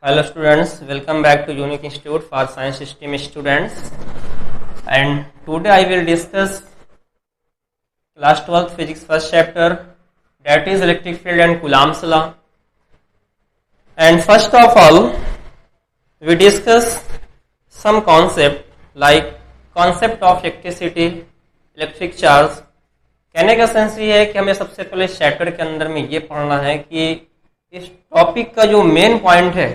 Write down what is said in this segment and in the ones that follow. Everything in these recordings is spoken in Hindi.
Hello students, welcome back to Unique Institute for Science System students. And today I will discuss class 12th physics first chapter, that is electric field and Coulomb's law. And first of all, we discuss some concept like concept of electricity, electric charge. कहने का सेंस ये है कि हमें सबसे पहले इस चैप्टर के अंदर में ये पढ़ना है कि इस टॉपिक का जो मेन पॉइंट है,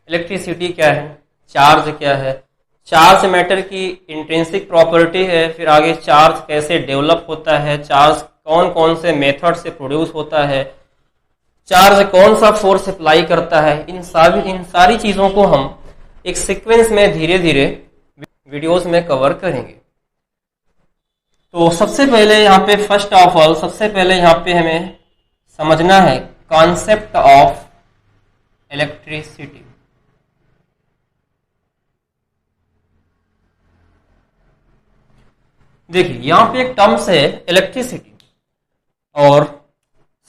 इलेक्ट्रिसिटी क्या है, चार्ज क्या है, चार्ज मैटर की इंट्रिंसिक प्रॉपर्टी है, फिर आगे चार्ज कैसे डेवलप होता है, चार्ज कौन कौन से मेथड से प्रोड्यूस होता है, चार्ज कौन सा फोर्स अप्लाई करता है, इन सारी चीजों को हम एक सीक्वेंस में धीरे धीरे वीडियोस में कवर करेंगे। तो सबसे पहले यहाँ पे फर्स्ट ऑफ ऑल सबसे पहले यहाँ पे हमें समझना है कॉन्सेप्ट ऑफ इलेक्ट्रिसिटी। देखिए यहाँ पे एक टर्म्स है इलेक्ट्रिसिटी, और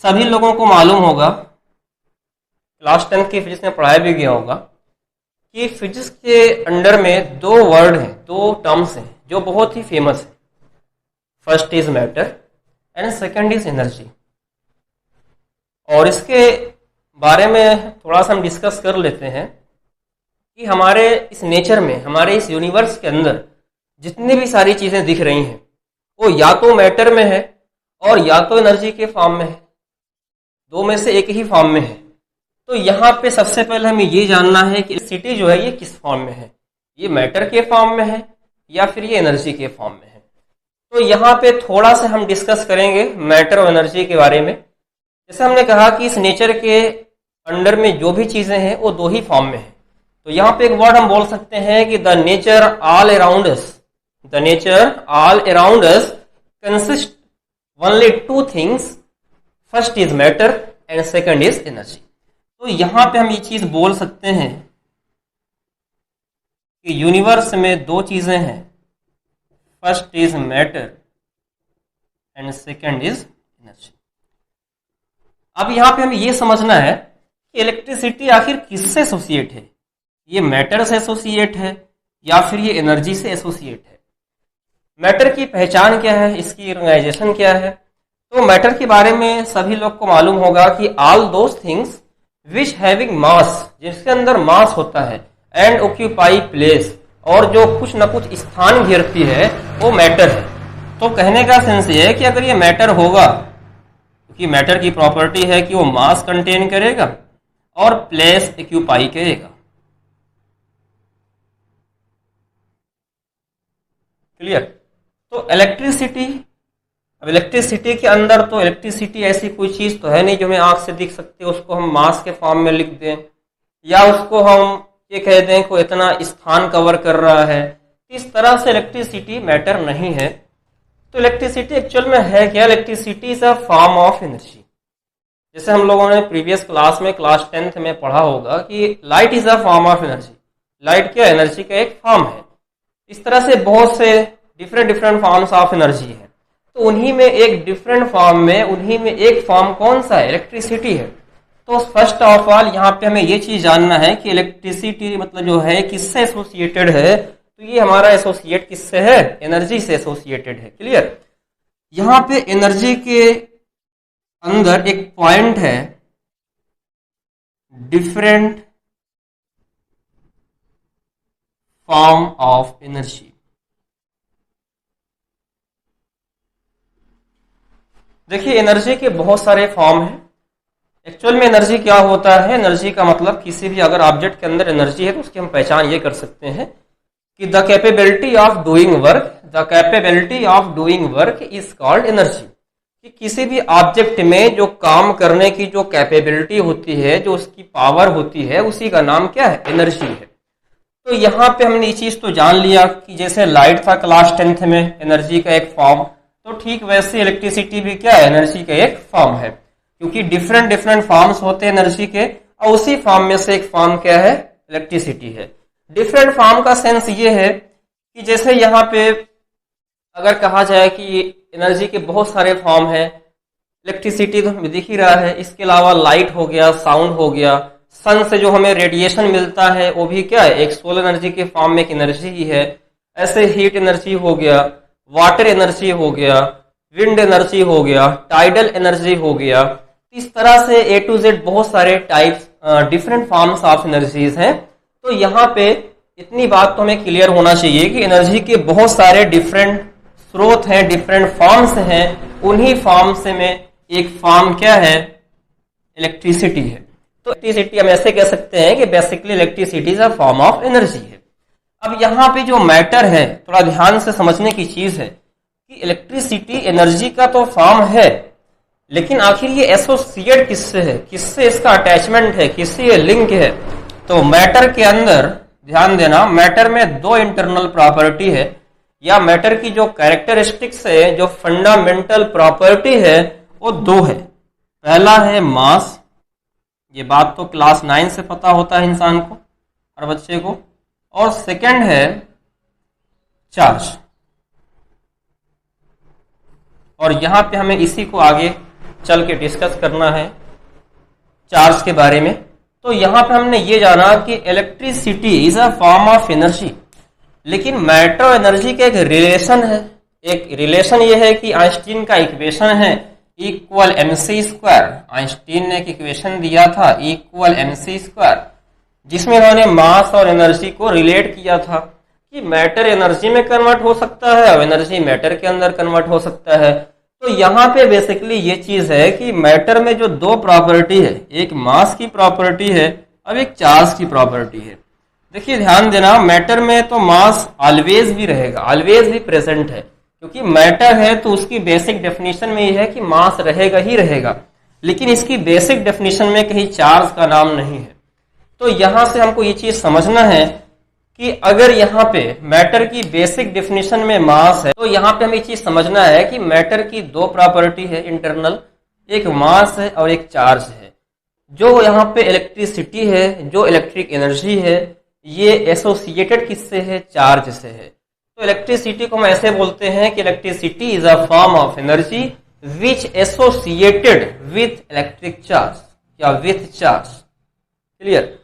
सभी लोगों को मालूम होगा, क्लास 10 की फिजिक्स में पढ़ाया भी गया होगा कि फिजिक्स के अंडर में दो वर्ड हैं, दो टर्म्स हैं जो बहुत ही फेमस है। First is matter and second is energy. और इसके बारे में थोड़ा सा हम डिस्कस कर लेते हैं कि हमारे इस नेचर में, हमारे इस यूनिवर्स के अंदर जितनी भी सारी चीजें दिख रही हैं वो या तो मैटर में है और या तो एनर्जी के फॉर्म में है, दो में से एक ही फॉर्म में है। तो यहाँ पे सबसे पहले हमें ये जानना है कि इलेक्ट्रिसिटी जो है ये किस फॉर्म में है, ये मैटर के फॉर्म में है या फिर ये एनर्जी के फॉर्म में है। तो यहाँ पे थोड़ा सा हम डिस्कस करेंगे मैटर और एनर्जी के बारे में। जैसे हमने कहा कि इस नेचर के अंडर में जो भी चीजें हैं वो दो ही फॉर्म में है। तो यहाँ पे एक वर्ड हम बोल सकते हैं कि the nature all around us, the nature all around us consist only two things, first is matter and second is energy. तो यहाँ पे हम ये चीज बोल सकते हैं कि यूनिवर्स में दो चीजें हैं, first is matter and second is energy. अब यहाँ पे हमें ये समझना है कि इलेक्ट्रिसिटी आखिर किससे एसोसिएट है, ये मैटर से एसोसिएट है या फिर ये एनर्जी से एसोसिएट है। मैटर की पहचान क्या है, इसकी ऑर्गेनाइजेशन क्या है। तो मैटर के बारे में सभी लोग को मालूम होगा कि all those things which having मास, जिसके अंदर मास होता है, एंड ऑक्यूपाई प्लेस, और जो कुछ न कुछ स्थान घेरती है, वो मैटर है। तो कहने का सेंस ये है कि अगर ये मैटर होगा, क्योंकि मैटर की प्रॉपर्टी है कि वो मास कंटेन करेगा और प्लेस ऑक्यूपाई करेगा। क्लियर। तो इलेक्ट्रिसिटी, अब इलेक्ट्रिसिटी के अंदर तो इलेक्ट्रिसिटी ऐसी कोई चीज तो है नहीं जो हमें आंख से दिख सकती है, उसको हम मास के फॉर्म में लिख दें या उसको हम ये कह दें को इतना स्थान कवर कर रहा है। इस तरह से इलेक्ट्रिसिटी मैटर नहीं है। तो इलेक्ट्रिसिटी एक्चुअल में है क्या? Electricity is a form of energy. जैसे हम लोगों ने प्रीवियस क्लास में, क्लास 10th में पढ़ा होगा कि light is a form of energy. Light क्या, एनर्जी का एक फॉर्म है। इस तरह से बहुत से डिफरेंट फॉर्म्स ऑफ एनर्जी है। तो उन्हीं में एक डिफरेंट फॉर्म में, उन्हीं में एक फॉर्म कौन सा है? इलेक्ट्रिसिटी है। तो फर्स्ट ऑफ ऑल यहाँ पे हमें ये चीज जानना है कि इलेक्ट्रिसिटी मतलब जो है किससे एसोसिएटेड है। तो ये हमारा एसोसिएट किससे है? एनर्जी से एसोसिएटेड है। क्लियर। यहाँ पे एनर्जी के अंदर एक पॉइंट है डिफरेंट फॉर्म ऑफ एनर्जी। देखिए एनर्जी के बहुत सारे फॉर्म हैं। एक्चुअल में एनर्जी क्या होता है? एनर्जी का मतलब किसी भी अगर ऑब्जेक्ट के अंदर एनर्जी है तो उसकी हम पहचान ये कर सकते हैं कि the capability of doing work, the capability of doing work is called energy. कि किसी भी ऑब्जेक्ट में जो काम करने की जो कैपेबिलिटी होती है, जो उसकी पावर होती है, उसी का नाम क्या है? एनर्जी है। तो यहाँ पे हमने ये चीज तो जान लिया कि जैसे लाइट था क्लास 10th में एनर्जी का एक फॉर्म, तो ठीक वैसे इलेक्ट्रिसिटी भी क्या है? एनर्जी का एक फॉर्म है। क्योंकि डिफरेंट फॉर्म्स होते हैं एनर्जी के, और उसी फॉर्म में से एक फॉर्म क्या है? इलेक्ट्रिसिटी है। डिफरेंट फॉर्म का सेंस ये है कि जैसे यहाँ पे अगर कहा जाए कि एनर्जी के बहुत सारे फॉर्म हैं, इलेक्ट्रिसिटी तो हमें दिख ही रहा है, इसके अलावा लाइट हो गया, साउंड हो गया, सन से जो हमें रेडिएशन मिलता है वो भी क्या है, एक सोलर एनर्जी के फॉर्म में एक एनर्जी ही है। ऐसे हीट एनर्जी हो गया, वाटर एनर्जी हो गया, विंड एनर्जी हो गया, टाइडल एनर्जी हो गया। इस तरह से ए टू जेड बहुत सारे types, different forms of energies हैं। तो यहाँ पे इतनी बात तो हमें क्लियर होना चाहिए कि एनर्जी के बहुत सारे डिफरेंट स्रोत हैं, डिफरेंट फॉर्म्स हैं। उन्हीं फॉर्म्स में एक फॉर्म क्या है, इलेक्ट्रिसिटी है। तो इलेक्ट्रिसिटी हम ऐसे कह सकते हैं कि basically electricity is a form of energy है। अब यहाँ पे जो मैटर है, थोड़ा ध्यान से समझने की चीज है कि इलेक्ट्रिसिटी एनर्जी का तो फॉर्म है, लेकिन आखिर ये एसोसिएट किससे है, किससे इसका अटैचमेंट है, किससे ये लिंक है। तो मैटर के अंदर ध्यान देना, मैटर में दो इंटरनल प्रॉपर्टी है, या मैटर की जो कैरेक्टरिस्टिक्स है, जो फंडामेंटल प्रॉपर्टी है, वो दो है। पहला है मास, ये बात तो क्लास 9 से पता होता है इंसान को, हर बच्चे को। और सेकंड है चार्ज। और यहां पे हमें इसी को आगे चल के डिस्कस करना है, चार्ज के बारे में। तो यहां पे हमने ये जाना कि electricity is a form of energy, लेकिन मैटर और एनर्जी का एक रिलेशन है। एक रिलेशन ये है कि आइंस्टीन का इक्वेशन है इक्वल mc स्क्वायर। आइंस्टीन ने एक इक्वेशन दिया था इक्वल mc स्क्वायर, जिसमें उन्होंने मास और एनर्जी को रिलेट किया था कि मैटर एनर्जी में कन्वर्ट हो सकता है और एनर्जी मैटर के अंदर कन्वर्ट हो सकता है। तो यहाँ पे बेसिकली ये चीज है कि मैटर में जो दो प्रॉपर्टी है, एक मास की प्रॉपर्टी है और एक चार्ज की प्रॉपर्टी है। देखिए ध्यान देना, मैटर में तो मास ऑलवेज भी रहेगा, ऑलवेज भी प्रेजेंट है, क्योंकि मैटर है तो उसकी बेसिक डेफिनेशन में यह है कि मास रहेगा ही रहेगा, लेकिन इसकी बेसिक डेफिनेशन में कहीं चार्ज का नाम नहीं है। तो यहां से हमको ये चीज समझना है कि अगर यहाँ पे मैटर की बेसिक डेफिनेशन में मास है, तो यहाँ पे हमें ये चीज समझना है कि मैटर की दो प्रॉपर्टी है इंटरनल, एक मास है और एक चार्ज है। जो यहाँ पे इलेक्ट्रिसिटी है, जो इलेक्ट्रिक एनर्जी है, ये एसोसिएटेड किससे है, चार्ज से है। तो इलेक्ट्रिसिटी को हम ऐसे बोलते हैं कि electricity is a form of energy which associated with electric charge या विथ चार्ज। क्लियर।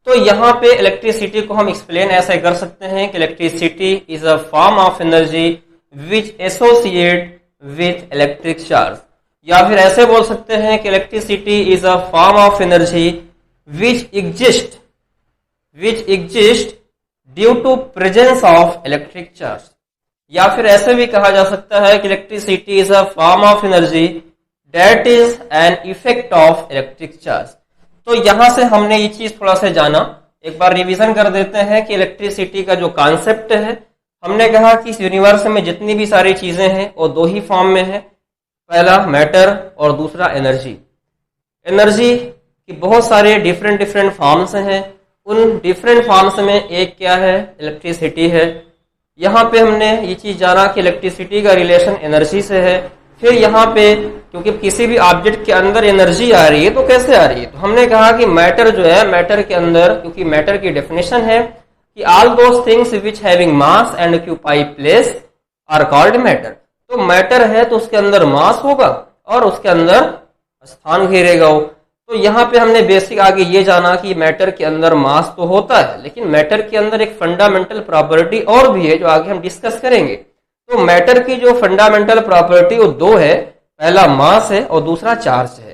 तो यहाँ पे इलेक्ट्रिसिटी को हम एक्सप्लेन ऐसे कर सकते हैं कि electricity is a form of energy which associate with electric charge, या फिर ऐसे बोल सकते हैं कि electricity is a form of energy which exist due to presence of electric charge, या फिर ऐसे भी कहा जा सकता है कि electricity is a form of energy that is an effect of electric charge. तो यहां से हमने ये चीज थोड़ा सा जाना, एक बार रिवीजन कर देते हैं कि इलेक्ट्रिसिटी का जो कॉन्सेप्ट है, हमने कहा कि इस यूनिवर्स में जितनी भी सारी चीजें हैं वो दो ही फॉर्म में है, पहला मैटर और दूसरा एनर्जी। एनर्जी की बहुत सारे डिफरेंट फॉर्म्स हैं, उन डिफरेंट फॉर्म्स में एक क्या है, इलेक्ट्रिसिटी है। यहाँ पे हमने ये चीज जाना कि इलेक्ट्रिसिटी का रिलेशन एनर्जी से है। फिर यहाँ पे क्योंकि किसी भी ऑब्जेक्ट के अंदर एनर्जी आ रही है तो कैसे आ रही है, तो हमने कहा कि मैटर जो है, मैटर के अंदर, क्योंकि मैटर की डेफिनेशन है कि all those things which having mass and occupy place are called matter. तो मैटर है तो उसके अंदर मास होगा और उसके अंदर स्थान घेरेगा वो। तो यहाँ पे हमने बेसिक आगे ये जाना कि मैटर के अंदर मास तो होता है, लेकिन मैटर के अंदर एक फंडामेंटल प्रॉपर्टी और भी है जो आगे हम डिस्कस करेंगे। तो मैटर की जो फंडामेंटल प्रॉपर्टी वो दो है, पहला मास है और दूसरा चार्ज है।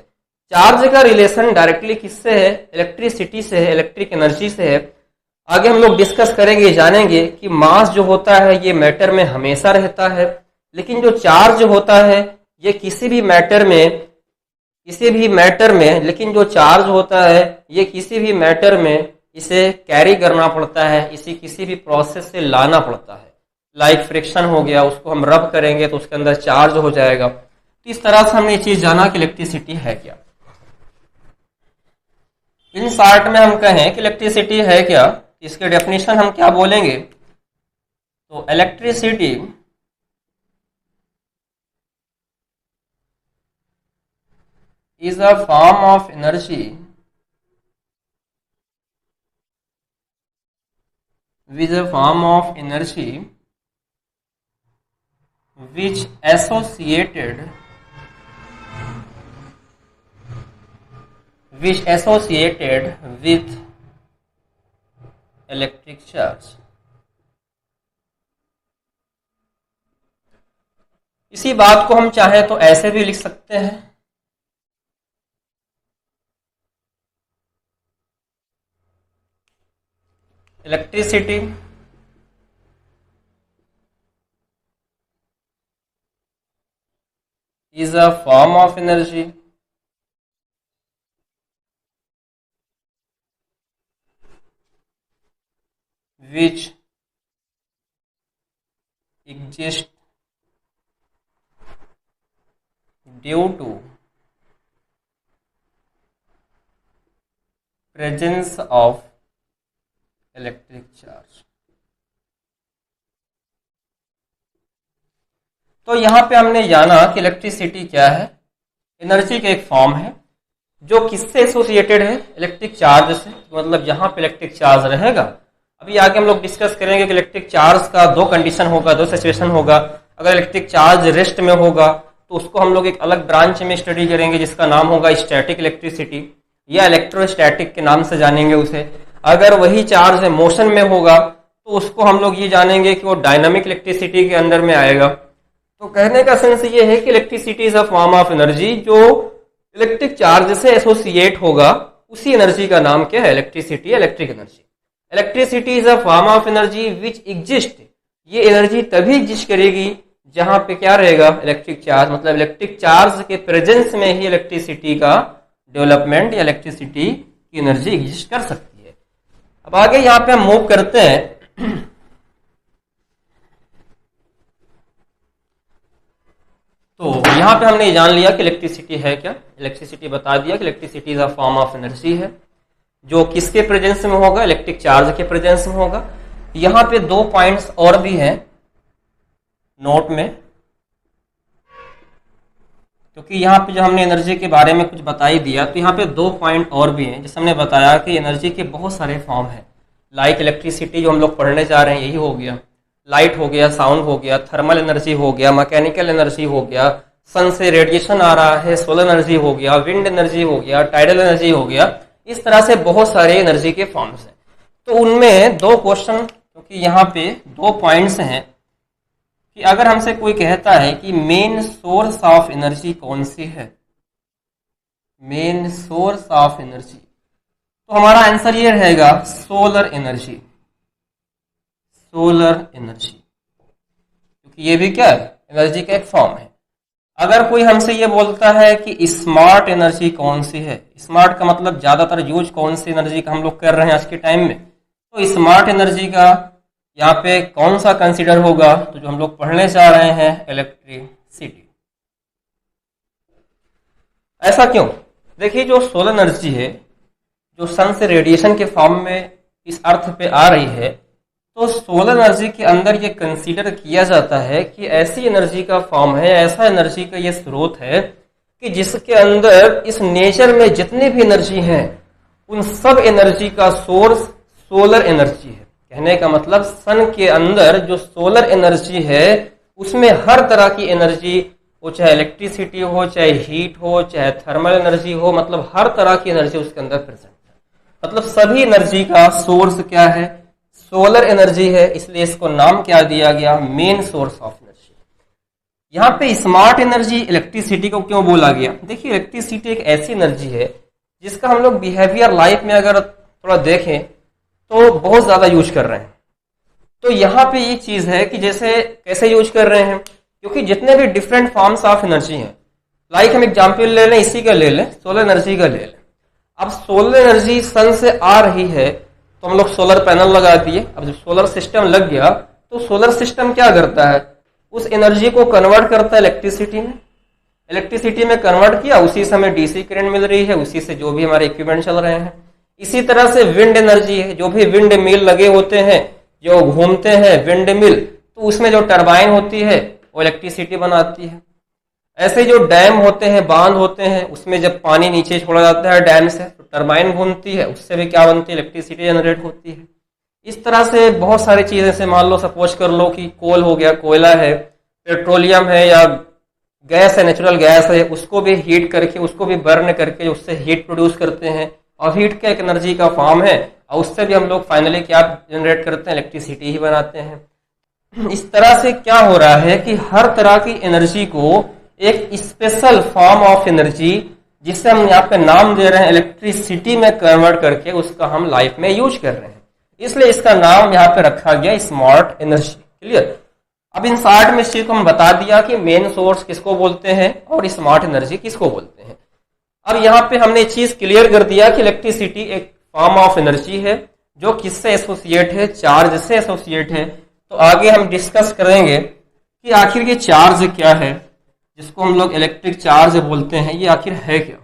चार्ज का रिलेशन डायरेक्टली किससे है, इलेक्ट्रिसिटी से है, इलेक्ट्रिक एनर्जी से है। आगे हम लोग डिस्कस करेंगे, जानेंगे कि मास जो होता है ये मैटर में हमेशा रहता है, लेकिन जो चार्ज होता है ये किसी भी मैटर में, लेकिन जो चार्ज होता है ये किसी भी मैटर में इसे कैरी करना पड़ता है, इसे किसी भी प्रोसेस से लाना पड़ता है। लाइक फ्रिक्शन हो गया, उसको हम रब करेंगे तो उसके अंदर चार्ज हो जाएगा। तो इस तरह से हमने ये चीज जाना कि इलेक्ट्रिसिटी है क्या। इन शॉर्ट में हम कहें कि इलेक्ट्रिसिटी है क्या, इसके डेफिनेशन हम क्या बोलेंगे, तो electricity is a form of energy which which associated with electric charge। इसी बात को हम चाहे तो ऐसे भी लिख सकते हैं, electricity is a form of energy which exists due to presence of electric charge। तो यहां पे हमने जाना कि इलेक्ट्रिसिटी क्या है, एनर्जी का एक फॉर्म है जो किससे एसोसिएटेड है, इलेक्ट्रिक चार्ज से। मतलब जहां पे इलेक्ट्रिक चार्ज रहेगा, अभी आगे हम लोग डिस्कस करेंगे कि इलेक्ट्रिक चार्ज का दो कंडीशन होगा, दो सिचुएशन होगा। अगर इलेक्ट्रिक चार्ज रेस्ट में होगा तो उसको हम लोग एक अलग ब्रांच में स्टडी करेंगे जिसका नाम होगा स्टैटिक इलेक्ट्रिसिटी या इलेक्ट्रोस्टैटिक के नाम से जानेंगे उसे। अगर वही चार्ज मोशन में होगा तो उसको हम लोग ये जानेंगे कि वो डायनामिक इलेक्ट्रिसिटी के अंदर में आएगा। तो कहने का सेंस ये है कि electricity is a form of energy जो इलेक्ट्रिक चार्ज से एसोसिएट होगा, उसी एनर्जी का नाम क्या है, electricity, electric energy. Electricity is a form of energy which exist, ये एनर्जी तभी एग्जिस्ट करेगी जहां पे क्या रहेगा, इलेक्ट्रिक चार्ज। मतलब इलेक्ट्रिक चार्ज के प्रेजेंस में ही इलेक्ट्रिसिटी का डेवलपमेंट या इलेक्ट्रिसिटी की एनर्जी एग्जिस्ट कर सकती है। अब आगे यहाँ पे हम मूव करते हैं। तो यहां पे हमने जान लिया कि इलेक्ट्रिसिटी है क्या, इलेक्ट्रिसिटी बता दिया कि electricity is a form of energy है जो किसके प्रेजेंस में होगा, इलेक्ट्रिक चार्ज के प्रेजेंस में होगा। यहां पे दो पॉइंट्स और भी हैं नोट में, क्योंकि यहाँ पे जो हमने एनर्जी के बारे में कुछ बता ही दिया, तो यहाँ पे दो पॉइंट और भी हैं। जैसे हमने बताया कि एनर्जी के बहुत सारे फॉर्म हैं, लाइक इलेक्ट्रिसिटी जो हम लोग पढ़ने जा रहे हैं यही हो गया, लाइट हो गया, साउंड हो गया, थर्मल एनर्जी हो गया, मैकेनिकल एनर्जी हो गया, सन से रेडिएशन आ रहा है, सोलर एनर्जी हो गया, विंड एनर्जी हो गया, टाइडल एनर्जी हो गया। इस तरह से बहुत सारे एनर्जी के फॉर्म्स हैं। तो उनमें दो क्वेश्चन, क्योंकि यहाँ पे दो पॉइंट्स हैं कि अगर हमसे कोई कहता है कि मेन सोर्स ऑफ एनर्जी कौन सी है, मेन सोर्स ऑफ एनर्जी, तो हमारा आंसर ये रहेगा सोलर एनर्जी, सोलर एनर्जी, क्योंकि ये भी क्या है, एनर्जी का एक फॉर्म है। अगर कोई हमसे ये बोलता है कि स्मार्ट एनर्जी कौन सी है, स्मार्ट का मतलब ज्यादातर यूज कौन सी एनर्जी का हम लोग कर रहे हैं आज के टाइम में, तो स्मार्ट एनर्जी का यहाँ पे कौन सा कंसीडर होगा, तो जो हम लोग पढ़ने जा रहे हैं इलेक्ट्रिसिटी। ऐसा क्यों, देखिए जो सोलर एनर्जी है जो सन से रेडिएशन के फॉर्म में इस अर्थ पे आ रही है, तो सोलर एनर्जी के अंदर ये कंसीडर किया जाता है कि ऐसी एनर्जी का फॉर्म है, ऐसा एनर्जी का ये स्रोत है कि जिसके अंदर इस नेचर में जितनी भी एनर्जी है उन सब एनर्जी का सोर्स सोलर एनर्जी है। कहने का मतलब सन के अंदर जो सोलर एनर्जी है उसमें हर तरह की एनर्जी, वो चाहे इलेक्ट्रिसिटी हो, चाहे हीट हो, चाहे थर्मल एनर्जी हो, मतलब हर तरह की एनर्जी उसके अंदर प्रेजेंट है। मतलब सभी एनर्जी का सोर्स क्या है, सोलर एनर्जी है, इसलिए इसको नाम क्या दिया गया, मेन सोर्स ऑफ एनर्जी। यहाँ पे स्मार्ट एनर्जी इलेक्ट्रिसिटी को क्यों बोला गया, देखिए इलेक्ट्रिसिटी एक ऐसी एनर्जी है जिसका हम लोग बिहेवियर लाइफ में अगर थोड़ा देखें तो बहुत ज्यादा यूज कर रहे हैं। तो यहाँ पे ये चीज है कि जैसे कैसे यूज कर रहे हैं, क्योंकि जितने भी डिफरेंट फॉर्म्स ऑफ एनर्जी हैं, लाइक हम एग्जाम्पल ले लें, इसी का ले लें, सोलर एनर्जी का ले लें। अब सोलर एनर्जी सन से आ रही है तो हम लोग सोलर पैनल लगा दिए। अब जब सोलर सिस्टम लग गया तो सोलर सिस्टम क्या करता है, उस एनर्जी को कन्वर्ट करता है इलेक्ट्रिसिटी में, इलेक्ट्रिसिटी में कन्वर्ट किया, उसी से हमें डीसी करंट मिल रही है, उसी से जो भी हमारे इक्विपमेंट चल रहे हैं। इसी तरह से विंड एनर्जी है, जो भी विंड मिल लगे होते हैं, जो घूमते हैं विंड मिल, तो उसमें जो टरबाइन होती है वो इलेक्ट्रिसिटी बनाती है। ऐसे जो डैम होते हैं, बांध होते हैं, उसमें जब पानी नीचे छोड़ा जाता है डैम से तो टरबाइन घूमती है, उससे भी क्या बनती है, इलेक्ट्रिसिटी जनरेट होती है। इस तरह से बहुत सारी चीजें से, मान लो सपोज कर लो कि कोल हो गया, कोयला है, पेट्रोलियम है या गैस है, नेचुरल गैस है, उसको भी हीट करके, उसको भी बर्न करके उससे हीट प्रोड्यूस करते हैं, और हीट का एक एनर्जी का फॉर्म है, और उससे भी हम लोग फाइनली क्या जनरेट करते हैं, इलेक्ट्रिसिटी ही बनाते हैं। इस तरह से क्या हो रहा है कि हर तरह की एनर्जी को एक स्पेशल फॉर्म ऑफ एनर्जी, जिसे हम यहाँ पे नाम दे रहे हैं इलेक्ट्रिसिटी, में कन्वर्ट करके उसका हम लाइफ में यूज कर रहे हैं। इसलिए इसका नाम यहाँ पे रखा गया स्मार्ट एनर्जी। क्लियर। अब इन शॉर्ट में इस चीज को हम बता दिया कि मेन सोर्स किसको बोलते हैं और स्मार्ट एनर्जी किसको बोलते हैं। अब यहाँ पे हमने चीज क्लियर कर दिया कि इलेक्ट्रिसिटी एक फॉर्म ऑफ एनर्जी है जो किससे एसोसिएट है, चार्ज से एसोसिएट है। तो आगे हम डिस्कस करेंगे कि आखिर ये चार्ज क्या है, जिसको हम लोग इलेक्ट्रिक चार्ज बोलते हैं, ये आखिर है क्या।